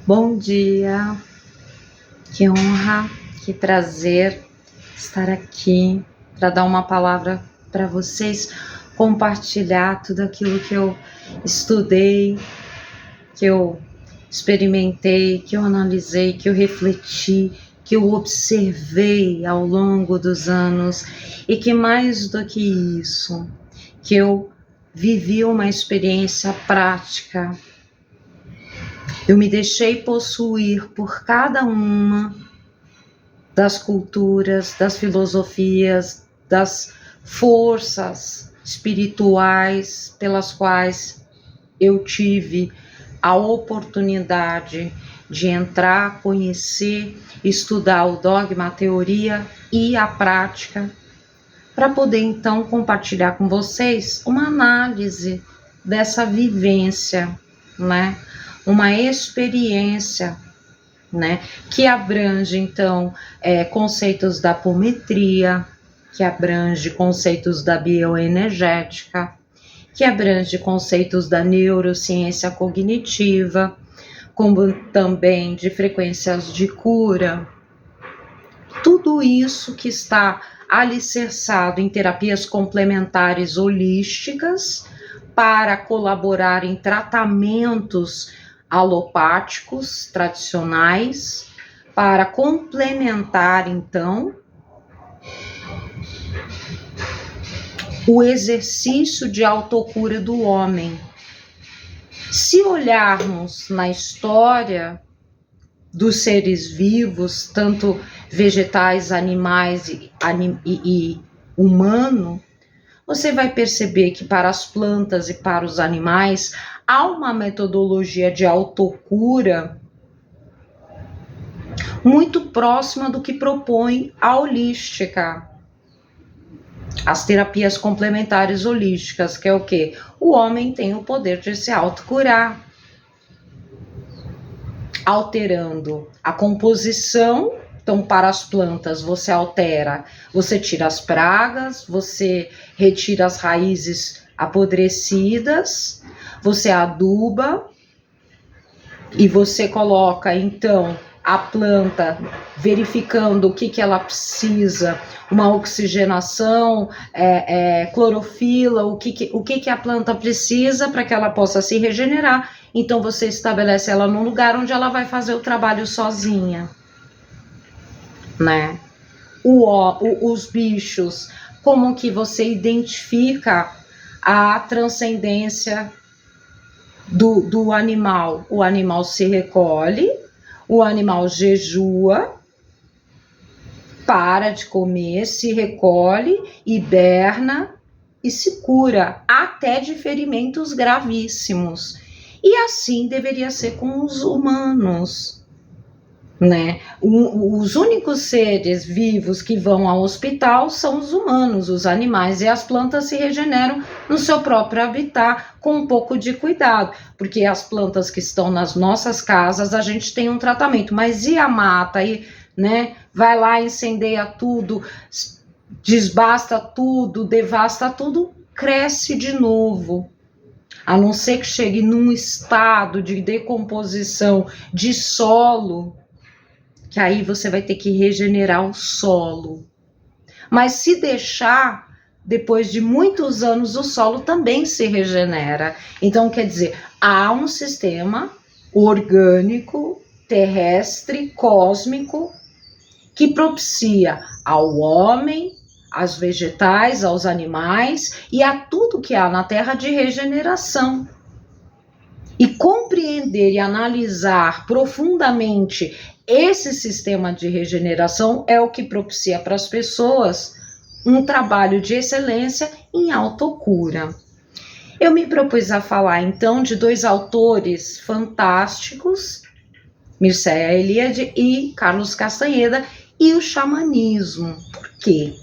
Bom dia, que honra, que prazer estar aqui para dar uma palavra para vocês, compartilhar tudo aquilo que eu estudei, que eu experimentei, que eu analisei, que eu refleti, que eu observei ao longo dos anos e que mais do que isso, que eu vivi uma experiência prática. Eu me deixei possuir por cada uma das culturas, das filosofias, das forças espirituais pelas quais eu tive a oportunidade de entrar, conhecer, estudar o dogma, a teoria e a prática, para poder então compartilhar com vocês uma análise dessa vivência, né? Uma experiência, né, que abrange então conceitos da apometria, que abrange conceitos da bioenergética, que abrange conceitos da neurociência cognitiva, como também de frequências de cura. Tudo isso que está alicerçado em terapias complementares holísticas para colaborar em tratamentos alopáticos tradicionais, para complementar então o exercício de autocura do homem. Se olharmos na história dos seres vivos, tanto vegetais, animais e humano, você vai perceber que para as plantas e para os animais há uma metodologia de autocura muito próxima do que propõe a holística. As terapias complementares holísticas, que é o quê? O homem tem o poder de se autocurar, alterando a composição. Então, para as plantas, você altera, você tira as pragas, você retira as raízes apodrecidas, você aduba e você coloca, então, a planta, verificando o que ela precisa, uma oxigenação, clorofila, o que a planta precisa para que ela possa se regenerar. Então, você estabelece ela num lugar onde ela vai fazer o trabalho sozinha. Né? Os bichos, como que você identifica a transcendência do animal? O animal se recolhe, o animal jejua, para de comer, se recolhe, hiberna e se cura, até de ferimentos gravíssimos. E assim deveria ser com os humanos. Né? Os únicos seres vivos que vão ao hospital são os humanos, os animais e as plantas se regeneram no seu próprio habitat com um pouco de cuidado, porque as plantas que estão nas nossas casas a gente tem um tratamento, mas e a mata, né? Vai lá, incendeia tudo, desbasta tudo, devasta tudo, cresce de novo. A não ser que chegue num estado de decomposição de solo, que aí você vai ter que regenerar o solo. Mas se deixar, depois de muitos anos, o solo também se regenera. Então, quer dizer, há um sistema orgânico, terrestre, cósmico, que propicia ao homem, aos vegetais, aos animais e a tudo que há na Terra de regeneração. E compreender e analisar profundamente esse sistema de regeneração é o que propicia para as pessoas um trabalho de excelência em autocura. Eu me propus a falar então de dois autores fantásticos, Mircea Eliade e Carlos Castanheda, e o xamanismo. Por quê?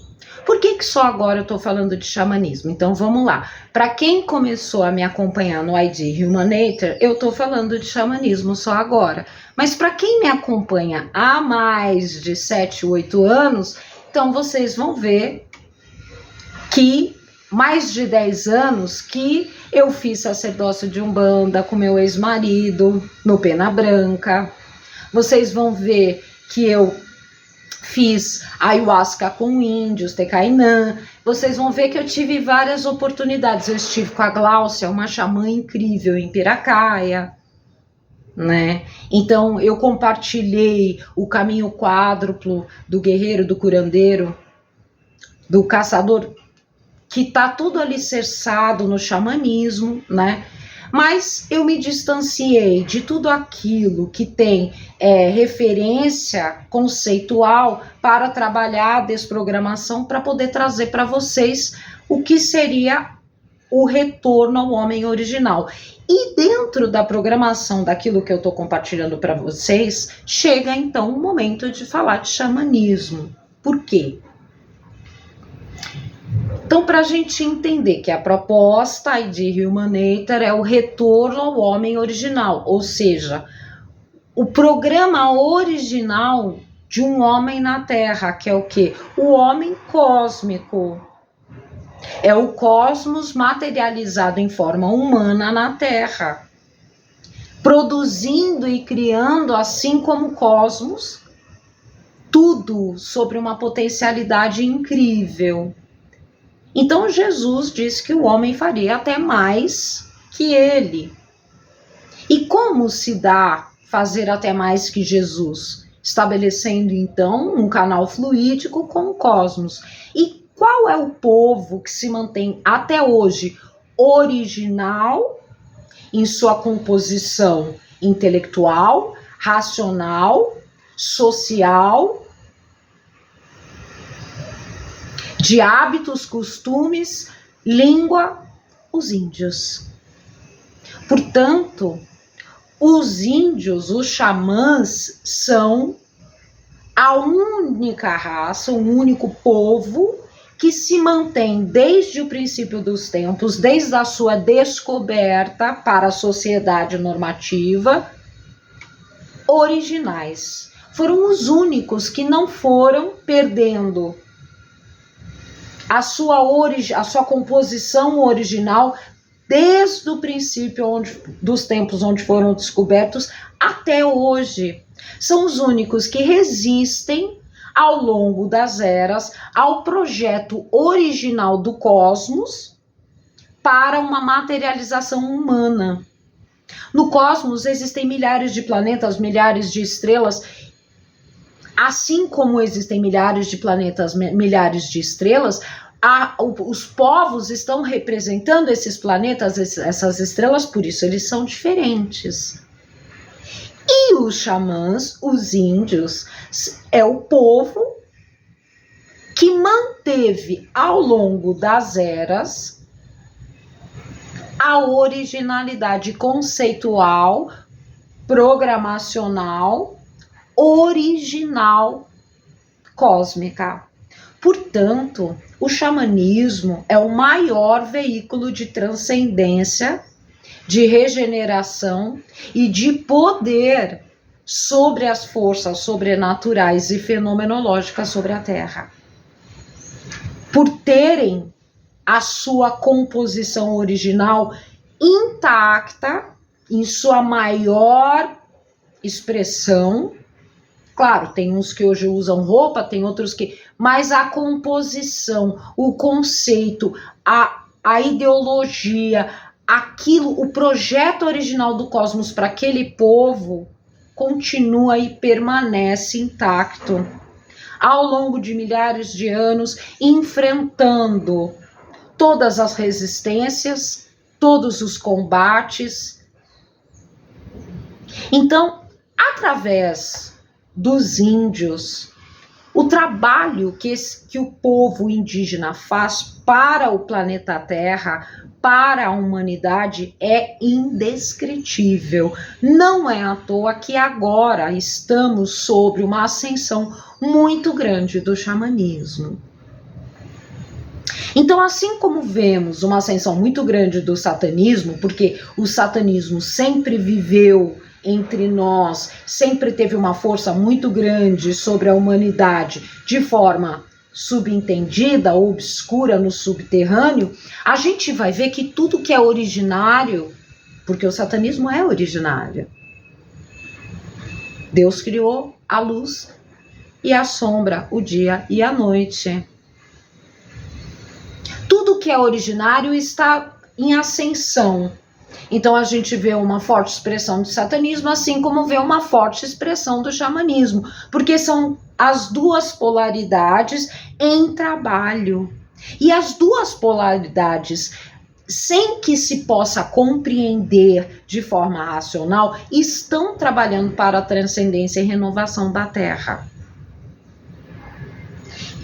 Por que só agora eu estou falando de xamanismo? Então vamos lá. Para quem começou a me acompanhar no ID Humanator, eu estou falando de xamanismo só agora. Mas para quem me acompanha há mais de 7, 8 anos, então vocês vão ver que mais de 10 anos que eu fiz sacerdócio de Umbanda com meu ex-marido no Pena Branca. Vocês vão ver que eu fiz ayahuasca com índios, Tecainã. Vocês vão ver que eu tive várias oportunidades. Eu estive com a Gláucia, uma xamã incrível em Piracaia, né? Então eu compartilhei o caminho quádruplo do guerreiro, do curandeiro, do caçador, que tá tudo alicerçado no xamanismo, né? Mas eu me distanciei de tudo aquilo que tem referência conceitual para trabalhar a desprogramação, para poder trazer para vocês o que seria o retorno ao homem original. E dentro da programação daquilo que eu estou compartilhando para vocês, chega então o momento de falar de xamanismo. Por quê? Então, para a gente entender que a proposta de Humanator é o retorno ao homem original, ou seja, o programa original de um homem na Terra, que é o quê? O homem cósmico. É o cosmos materializado em forma humana na Terra, produzindo e criando, assim como o cosmos, tudo sobre uma potencialidade incrível. Então Jesus disse que o homem faria até mais que ele. E como se dá fazer até mais que Jesus? Estabelecendo então um canal fluídico com o cosmos. E qual é o povo que se mantém até hoje original em sua composição intelectual, racional, social, de hábitos, costumes, língua? Os índios. Portanto, os índios, os xamãs, são a única raça, o único povo que se mantém desde o princípio dos tempos, desde a sua descoberta para a sociedade normativa, originais. Foram os únicos que não foram perdendo a sua composição original desde o princípio dos tempos onde foram descobertos até hoje. São os únicos que resistem ao longo das eras ao projeto original do cosmos para uma materialização humana. No cosmos existem milhares de planetas, milhares de estrelas. Assim como existem milhares de planetas, milhares de estrelas, os povos estão representando esses planetas, essas estrelas, por isso eles são diferentes. E os xamãs, os índios, é o povo que manteve ao longo das eras a originalidade conceitual, programacional, original, cósmica. Portanto, o xamanismo é o maior veículo de transcendência, de regeneração e de poder sobre as forças sobrenaturais e fenomenológicas sobre a Terra. Por terem a sua composição original intacta, em sua maior expressão. Claro, tem uns que hoje usam roupa, tem outros que... Mas a composição, o conceito, a ideologia, aquilo, o projeto original do cosmos para aquele povo continua e permanece intacto ao longo de milhares de anos, enfrentando todas as resistências, todos os combates. Então, através dos índios, o trabalho que o povo indígena faz para o planeta Terra, para a humanidade, é indescritível. Não é à toa que agora estamos sobre uma ascensão muito grande do xamanismo. Então, assim como vemos uma ascensão muito grande do satanismo, porque o satanismo sempre viveu entre nós, sempre teve uma força muito grande sobre a humanidade, de forma subentendida, obscura no subterrâneo, a gente vai ver que tudo que é originário, porque o satanismo é originário. Deus criou a luz e a sombra, o dia e a noite. Tudo que é originário está em ascensão. Então a gente vê uma forte expressão do satanismo, assim como vê uma forte expressão do xamanismo, porque são as duas polaridades em trabalho. E as duas polaridades, sem que se possa compreender de forma racional, estão trabalhando para a transcendência e renovação da Terra.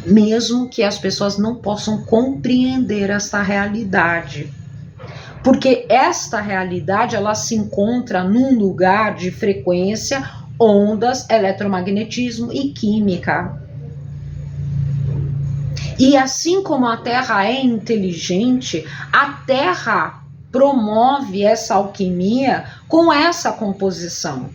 Mesmo que as pessoas não possam compreender essa realidade. Porque esta realidade, ela se encontra num lugar de frequência, ondas, eletromagnetismo e química. E assim como a Terra é inteligente, a Terra promove essa alquimia com essa composição.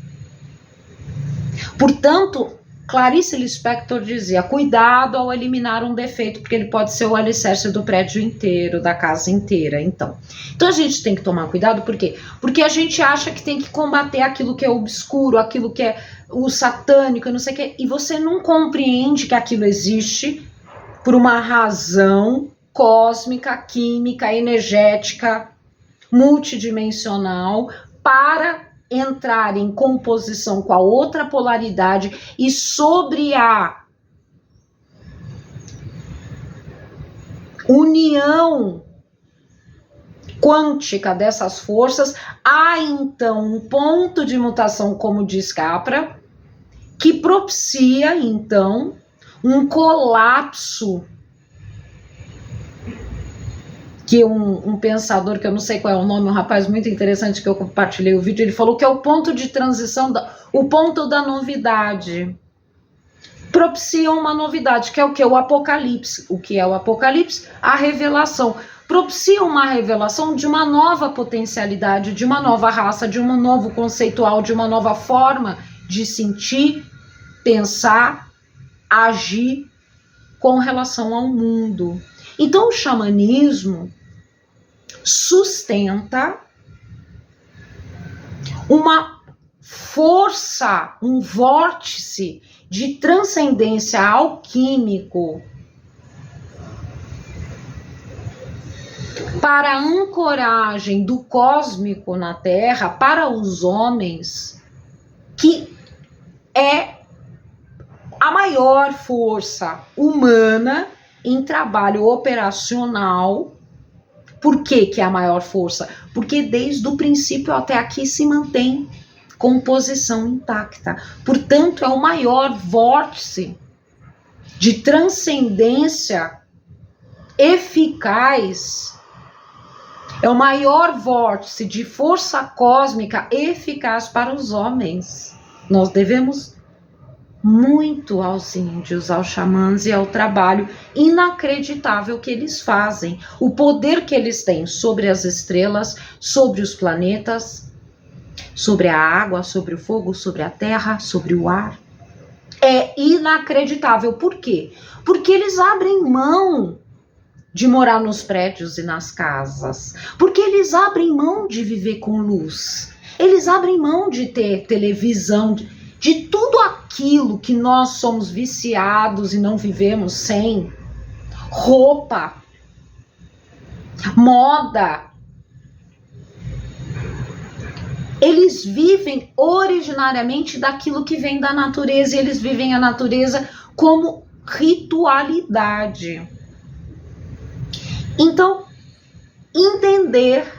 Portanto, Clarice Lispector dizia, cuidado ao eliminar um defeito, porque ele pode ser o alicerce do prédio inteiro, da casa inteira. Então a gente tem que tomar cuidado, por quê? Porque a gente acha que tem que combater aquilo que é obscuro, aquilo que é o satânico, não sei o quê, e você não compreende que aquilo existe por uma razão cósmica, química, energética, multidimensional, para entrar em composição com a outra polaridade e sobre a união quântica dessas forças, há então um ponto de mutação, como diz Capra, que propicia então um colapso, que um pensador, que eu não sei qual é o nome, um rapaz muito interessante que eu compartilhei o vídeo, ele falou que é o ponto de transição, o ponto da novidade. Propicia uma novidade, que é o que? O apocalipse. O que é o apocalipse? A revelação. Propicia uma revelação de uma nova potencialidade, de uma nova raça, de um novo conceitual, de uma nova forma de sentir, pensar, agir com relação ao mundo. Então o xamanismo sustenta uma força, um vórtice de transcendência alquímico para a ancoragem do cósmico na Terra para os homens, que é a maior força humana em trabalho operacional. Por que é a maior força? Porque desde o princípio até aqui se mantém composição intacta. Portanto, é o maior vórtice de transcendência eficaz, é o maior vórtice de força cósmica eficaz para os homens. Nós devemos muito aos índios, aos xamãs e ao trabalho inacreditável que eles fazem. O poder que eles têm sobre as estrelas, sobre os planetas, sobre a água, sobre o fogo, sobre a terra, sobre o ar. É inacreditável. Por quê? Porque eles abrem mão de morar nos prédios e nas casas. Porque eles abrem mão de viver com luz. Eles abrem mão de ter televisão, de tudo aquilo que nós somos viciados e não vivemos sem. Roupa, moda. Eles vivem originariamente daquilo que vem da natureza, e eles vivem a natureza como ritualidade. Então, entender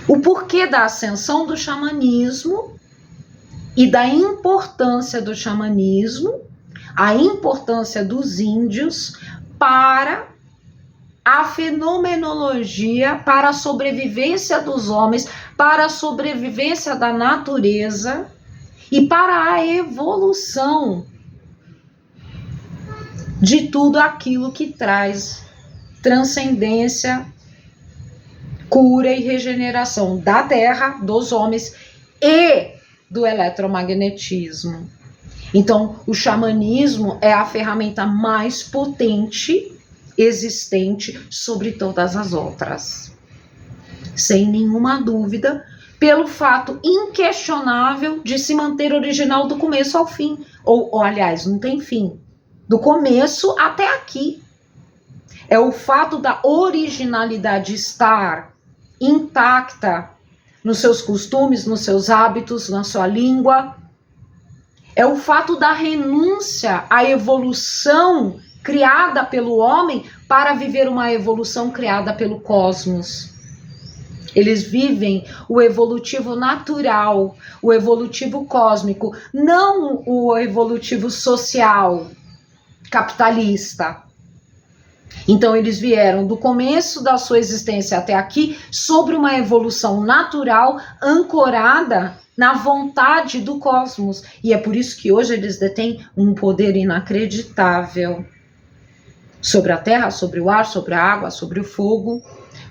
o porquê da ascensão do xamanismo e da importância do xamanismo, a importância dos índios para a fenomenologia, para a sobrevivência dos homens, para a sobrevivência da natureza e para a evolução de tudo aquilo que traz transcendência, cura e regeneração da Terra, dos homens e do eletromagnetismo. Então, o xamanismo é a ferramenta mais potente existente sobre todas as outras. Sem nenhuma dúvida, pelo fato inquestionável de se manter original do começo ao fim. Ou aliás, não tem fim. Do começo até aqui. É o fato da originalidade estar intacta nos seus costumes, nos seus hábitos, na sua língua. É o fato da renúncia à evolução criada pelo homem para viver uma evolução criada pelo cosmos. Eles vivem o evolutivo natural, o evolutivo cósmico, não o evolutivo social, capitalista. Então eles vieram do começo da sua existência até aqui sobre uma evolução natural ancorada na vontade do cosmos. E é por isso que hoje eles detêm um poder inacreditável sobre a terra, sobre o ar, sobre a água, sobre o fogo,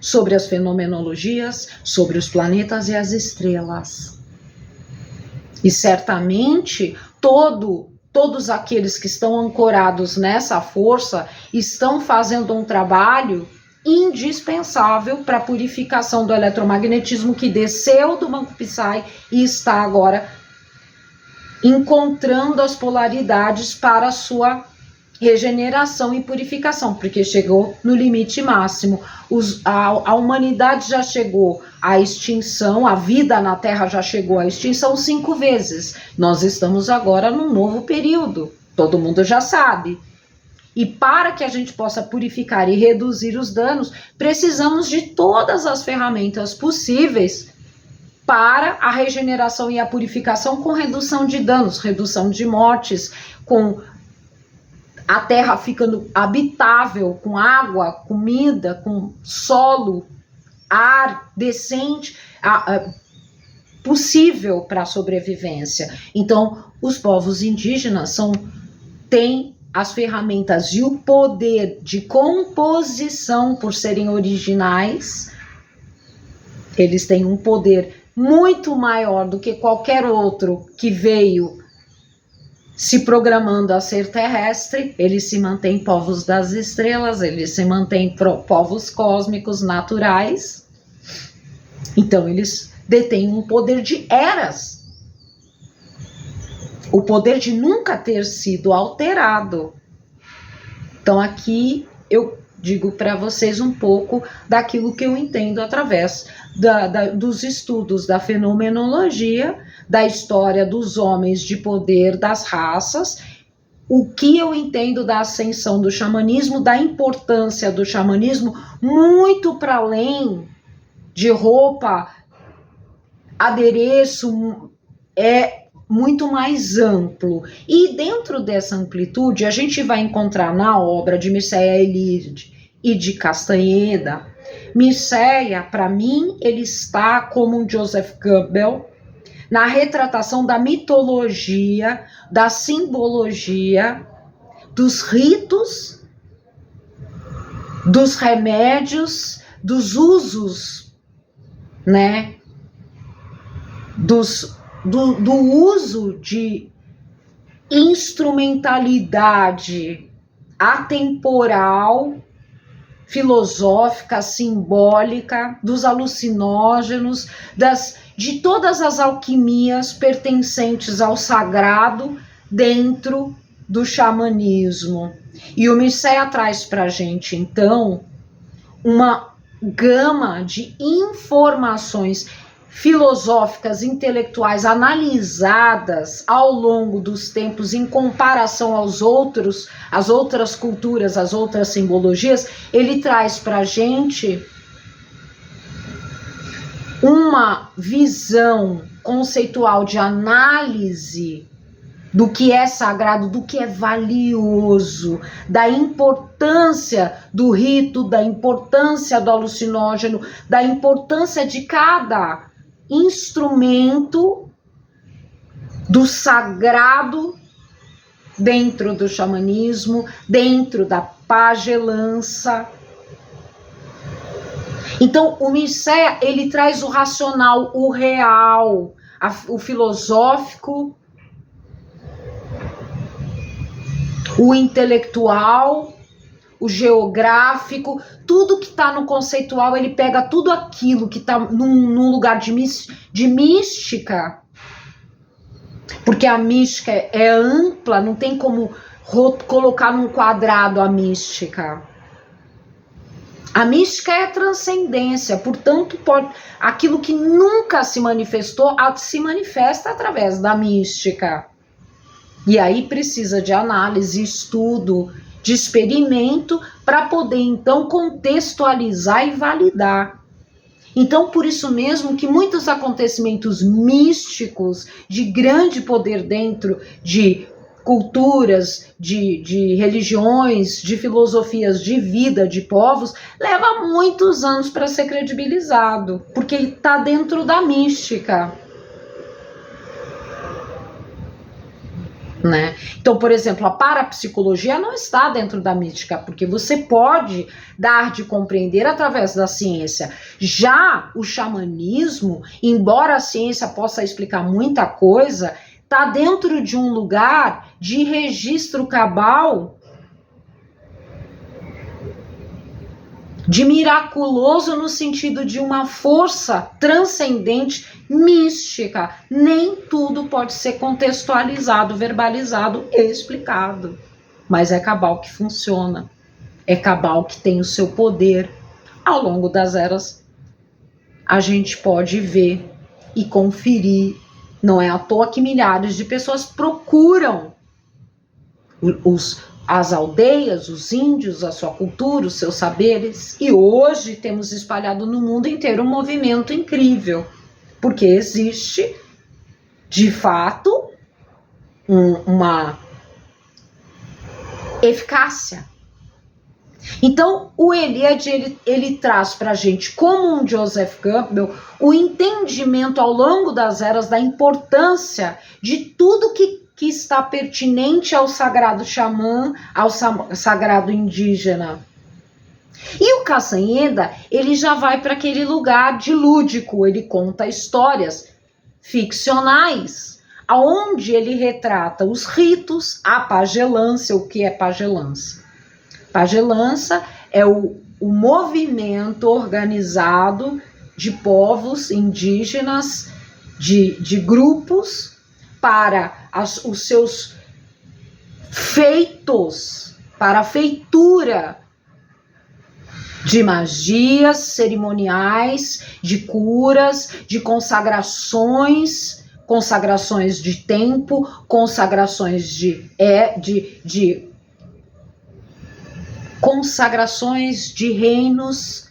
sobre as fenomenologias, sobre os planetas e as estrelas. E certamente todos aqueles que estão ancorados nessa força estão fazendo um trabalho indispensável para a purificação do eletromagnetismo que desceu do Banco Psy e está agora encontrando as polaridades para a sua regeneração e purificação, porque chegou no limite máximo. A humanidade já chegou à extinção, a vida na Terra já chegou à extinção 5 vezes. Nós estamos agora num novo período, todo mundo já sabe. E para que a gente possa purificar e reduzir os danos, precisamos de todas as ferramentas possíveis para a regeneração e a purificação com redução de danos, redução de mortes, com a terra ficando habitável, com água, comida, com solo, ar decente, possível para a sobrevivência. Então, os povos indígenas têm as ferramentas e o poder de composição por serem originais. Eles têm um poder muito maior do que qualquer outro que veio se programando a ser terrestre. Eles se mantêm povos das estrelas, eles se mantêm povos cósmicos naturais. Então eles detêm um poder de eras, o poder de nunca ter sido alterado. Então aqui eu digo para vocês um pouco daquilo que eu entendo através dos estudos da fenomenologia, da história dos homens de poder, das raças, o que eu entendo da ascensão do xamanismo, da importância do xamanismo, muito para além de roupa, adereço, é muito mais amplo. E dentro dessa amplitude, a gente vai encontrar na obra de Mircea Eliade e de Castanheda. Mircea, para mim, ele está como um Joseph Campbell na retratação da mitologia, da simbologia, dos ritos, dos remédios, dos usos, né? Do uso de instrumentalidade atemporal, filosófica, simbólica, dos alucinógenos, de todas as alquimias pertencentes ao sagrado dentro do xamanismo. E o Mircea traz para a gente, então, uma gama de informações filosóficas, intelectuais, analisadas ao longo dos tempos em comparação às outras culturas, às outras simbologias. Ele traz para a gente uma visão conceitual de análise do que é sagrado, do que é valioso, da importância do rito, da importância do alucinógeno, da importância de cada instrumento do sagrado dentro do xamanismo, dentro da pagelança. Então, o Mircea, ele traz o racional, o real, o filosófico, o intelectual, o geográfico, tudo que está no conceitual, ele pega tudo aquilo que está num lugar de mística, porque a mística é ampla, não tem como colocar num quadrado a mística. A mística é transcendência, portanto, aquilo que nunca se manifestou, se manifesta através da mística. E aí precisa de análise, estudo, de experimento, para poder, então, contextualizar e validar. Então, por isso mesmo que muitos acontecimentos místicos, de grande poder dentro de culturas, de religiões, de filosofias de vida, de povos, leva muitos anos para ser credibilizado, porque ele está dentro da mística. Né? Então, por exemplo, a parapsicologia não está dentro da mística, porque você pode dar de compreender através da ciência. Já o xamanismo, embora a ciência possa explicar muita coisa, está dentro de um lugar de registro cabal, de miraculoso no sentido de uma força transcendente mística. Nem tudo pode ser contextualizado, verbalizado e explicado. Mas é cabal que funciona. É cabal que tem o seu poder. Ao longo das eras, a gente pode ver e conferir. Não é à toa que milhares de pessoas procuram as aldeias, os índios, a sua cultura, os seus saberes. E hoje temos espalhado no mundo inteiro um movimento incrível, porque existe, de fato, uma eficácia. Então, o Eliade, ele traz para a gente, como um Joseph Campbell, o entendimento ao longo das eras da importância de tudo que está pertinente ao sagrado xamã, ao sagrado indígena. E o Castanheda, ele já vai para aquele lugar de lúdico, ele conta histórias ficcionais, aonde ele retrata os ritos, a pagelança. O que é pagelança? Pagelança é o movimento organizado de povos indígenas, de grupos, para os seus feitos, para a feitura de magias cerimoniais, de curas, de consagrações de tempo, consagrações consagrações de reinos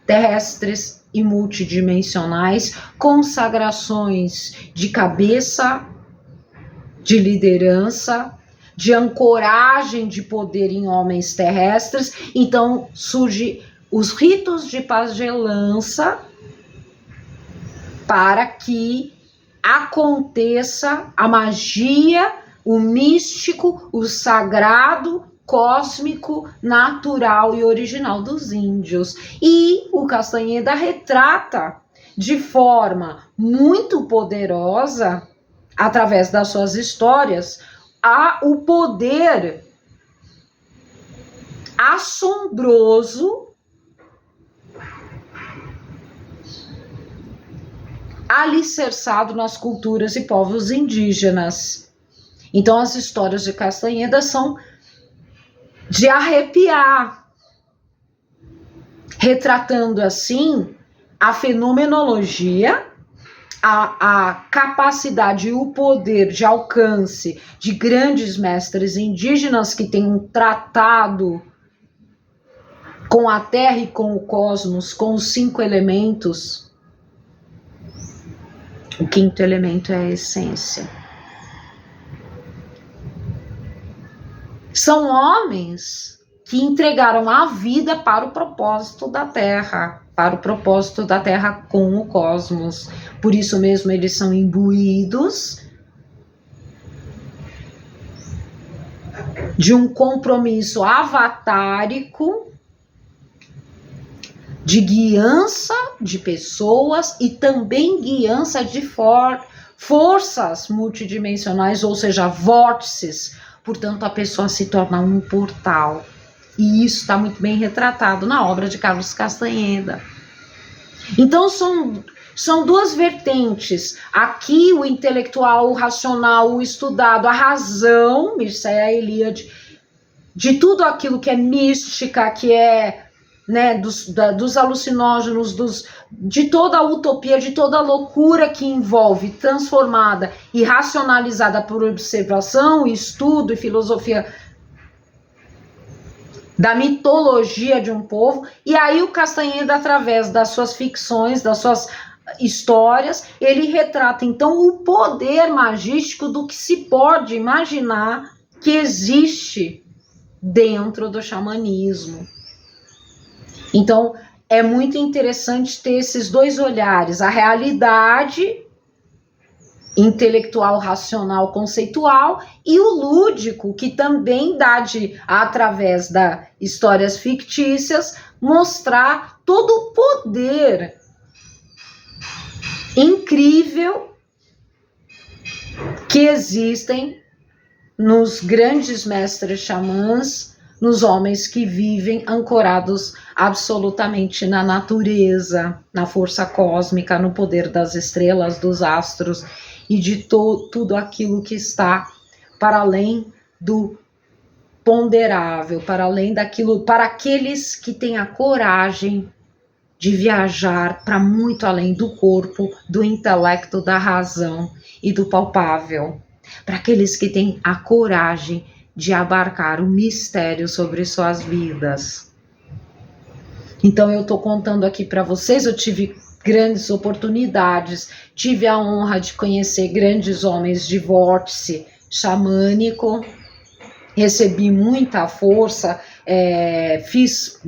terrestres e multidimensionais, consagrações de cabeça, de liderança, de ancoragem de poder em homens terrestres. Então surgem os ritos de pagelança para que aconteça a magia, o místico, o sagrado, cósmico, natural e original dos índios. E o Castanheda retrata de forma muito poderosa, através das suas histórias, o poder assombroso alicerçado nas culturas e povos indígenas. Então as histórias de Castanheda são de arrepiar, retratando assim a fenomenologia, a capacidade e o poder de alcance de grandes mestres indígenas que têm tratado com a Terra e com o cosmos, com os 5 elementos. O 5º elemento é a essência. São homens que entregaram a vida para o propósito da Terra, para o propósito da Terra com o cosmos. Por isso mesmo eles são imbuídos de um compromisso avatárico, de guiança de pessoas e também guiança de forças multidimensionais, ou seja, vórtices, portanto a pessoa se torna um portal. E isso está muito bem retratado na obra de Carlos Castaneda. Então são duas vertentes. Aqui o intelectual, o racional, o estudado, a razão, Mircea Eliade, de tudo aquilo que é mística, que é, né, dos alucinógenos, de toda a utopia, de toda a loucura que envolve, transformada e racionalizada por observação, estudo e filosofia da mitologia de um povo. E aí o Castaneda, através das suas ficções, das suas histórias, ele retrata então o poder magístico do que se pode imaginar que existe dentro do xamanismo. Então é muito interessante ter esses dois olhares, a realidade intelectual, racional, conceitual, e o lúdico, que também dá através das histórias fictícias, mostrar todo o poder incrível que existem nos grandes mestres xamãs, nos homens que vivem ancorados absolutamente na natureza, na força cósmica, no poder das estrelas, dos astros e de tudo aquilo que está para além do ponderável, para além daquilo, para aqueles que têm a coragem de viajar para muito além do corpo, do intelecto, da razão e do palpável, para aqueles que têm a coragem de abarcar o mistério sobre suas vidas. Então eu estou contando aqui para vocês, eu tive grandes oportunidades, tive a honra de conhecer grandes homens de vórtice xamânico, recebi muita força, fiz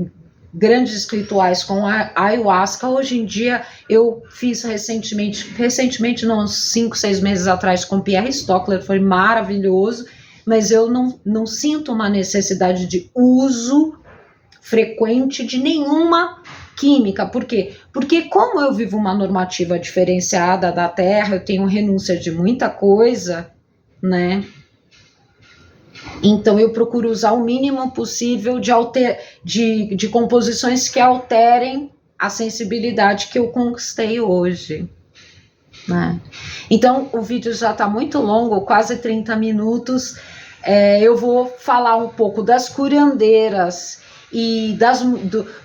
grandes rituais com a ayahuasca. Hoje em dia eu fiz recentemente não, uns 5, 6 meses atrás com Pierre Stockler, foi maravilhoso, mas eu não sinto uma necessidade de uso frequente de nenhuma química. Por quê? Porque como eu vivo uma normativa diferenciada da Terra, eu tenho renúncia de muita coisa, né? Então eu procuro usar o mínimo possível de composições que alterem a sensibilidade que eu conquistei hoje, né? Então o vídeo já está muito longo, quase 30 minutos. Eu vou falar um pouco das curandeiras e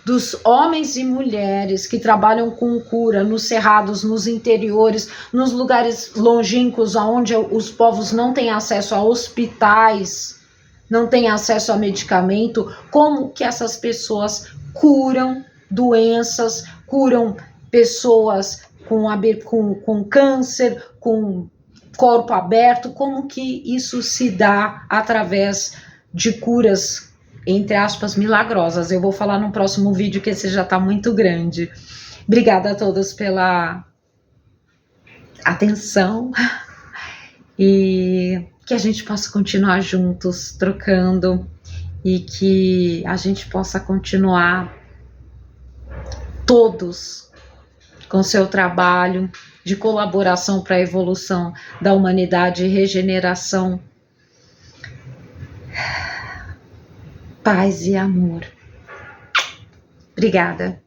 dos homens e mulheres que trabalham com cura nos cerrados, nos interiores, nos lugares longínquos, onde os povos não têm acesso a hospitais, não têm acesso a medicamento, como que essas pessoas curam doenças, curam pessoas com câncer, com corpo aberto, como que isso se dá através de curas, entre aspas, milagrosas. Eu vou falar no próximo vídeo, que esse já está muito grande. Obrigada a todos pela atenção e que a gente possa continuar juntos, trocando, e que a gente possa continuar todos com seu trabalho de colaboração para a evolução da humanidade e regeneração. Paz e amor. Obrigada.